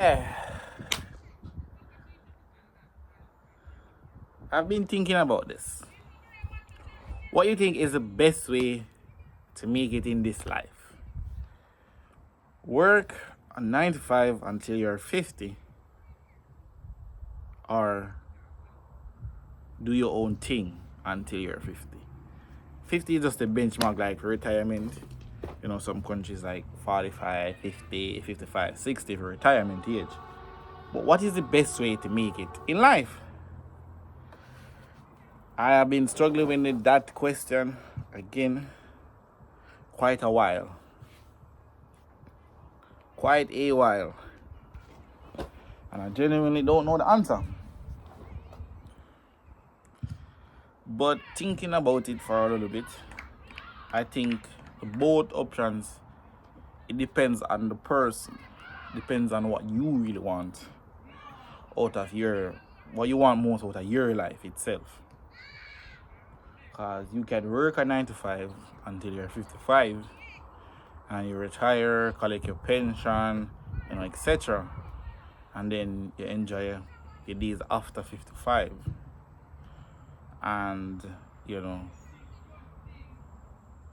Yeah, I've been thinking about this. What do you think is the best way to make it in this life? Work a 9 to 5 until you're 50, or do your own thing until you're 50? 50 is just a benchmark like retirement. Some countries like 45, 50, 55, 60 for retirement age. But what is the best way to make it in life? I have been struggling with that question again quite a while. Quite a while. And I genuinely don't know the answer. But thinking about it for a little bit, I think both options, it depends on the person. Depends on what you really want out of what you want most out of your life itself. Because you can work a 9 to 5 until you're 55 and you retire, collect your pension, etc. And then you enjoy your days after 55. And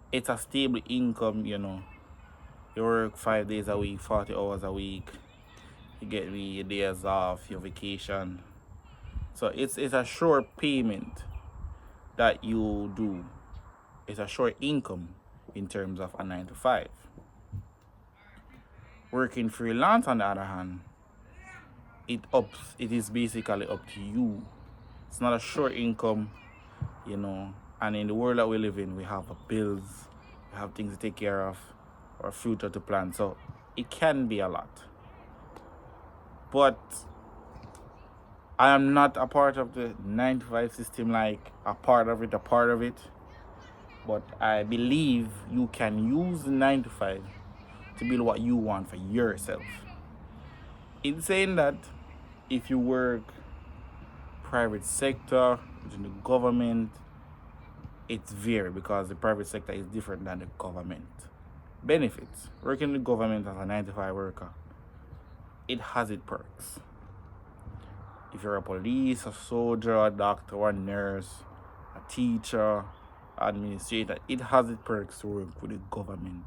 it's a stable income. You work 5 days a week, 40 hours a week, you get your days off, your vacation. So it's a short payment that you do. It's a short income in terms of a 9 to 5. Working freelance, on the other hand, it is basically up to you. It's not a short income, and in the world that we live in, we have bills, we have things to take care of, our future to plan. So it can be a lot. But I am not a part of the 9 to 5 system, like a part of it. But I believe you can use the 9 to 5 to build what you want for yourself. In saying that, if you work private sector, within the government, it's very, because the private sector is different than the government. Benefits. Working in the government as a 9 to 5 worker, it has its perks. If you're a police, a soldier, a doctor, a nurse, a teacher, administrator, it has its perks to work with the government.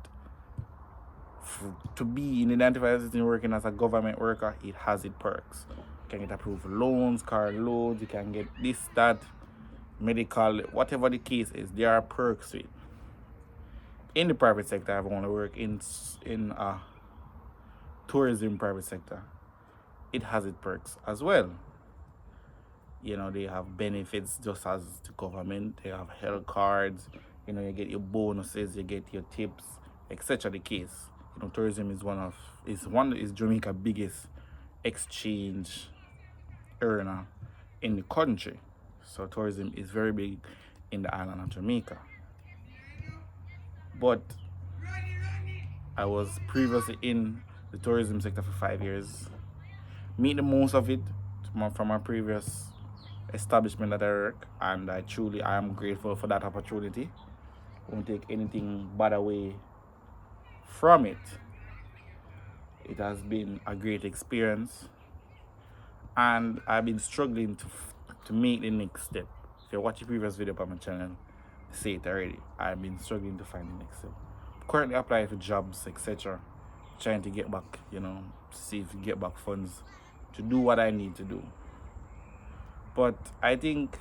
To be in the 9 to 5 system working as a government worker, it has its perks. You can get approved loans, car loans, you can get this, that, medical, whatever the case is, there are perks to it. In the private sector, I've only worked in tourism private sector. It has its perks as well. They have benefits just as the government. They have health cards. You get your bonuses, you get your tips, etc. The case. Tourism is Jamaica's biggest exchange earner in the country. So tourism is very big in the island of Jamaica. But I was previously in the tourism sector for 5 years. Meet the most of it from my previous establishment that I work, and I am grateful for that opportunity. Won't take anything bad away from it. It has been a great experience, and I've been struggling to make the next step. If you watch the previous video on my channel, I say it already. I've been struggling to find the next step. Currently applying for jobs, etc. Trying to get back, see if we get back funds to do what I need to do. But I think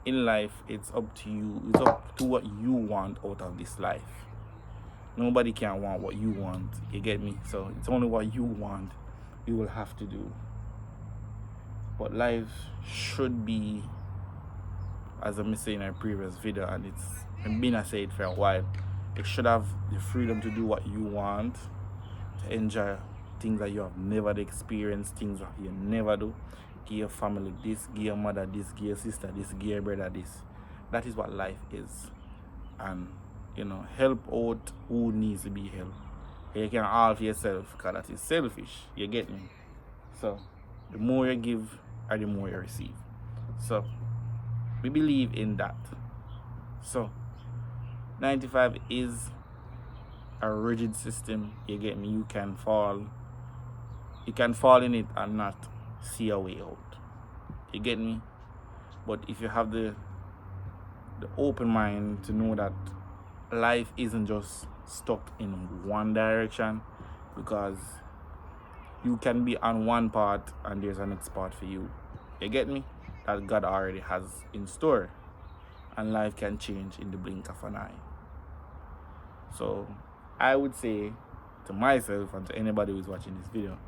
in life, it's up to you. It's up to what you want out of this life. Nobody can want what you want. You get me? So it's only what you want you will have to do. But life should be, as I'm saying in a previous video, and it's been I say it for a while, it should have the freedom to do what you want, to enjoy things that you have never experienced, things that you never do. Give your family this, give your mother this, give your sister this, give your brother this. That is what life is. And help out who needs to be helped. You can all for yourself, because that is selfish. You get me? So the more you give, or the more you receive. So we believe in that. So 95 is a rigid system. You get me? You can fall You can fall in it and not see a way out. You get me? But if you have the open mind to know that life isn't just stuck in one direction, because you can be on one part and there's a next part for you. You get me? That God already has in store. And life can change in the blink of an eye. So I would say to myself and to anybody who's watching this video,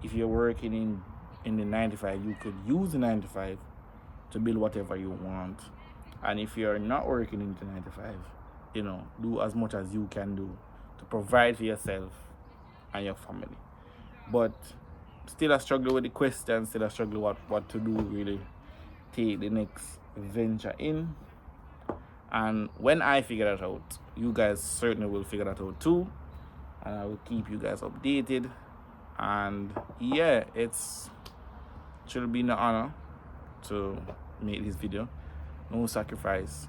if you're working in the 9 to 5, you could use the 9 to 5 to build whatever you want. And if you're not working in the 9 to 5, do as much as you can do to provide for yourself and your family. But still I struggle with the question, still I struggle what to do, really take the next venture in. And when I figure that out, you guys certainly will figure that out too, and I will keep you guys updated. And yeah, it should be an honor to make this video. No sacrifice,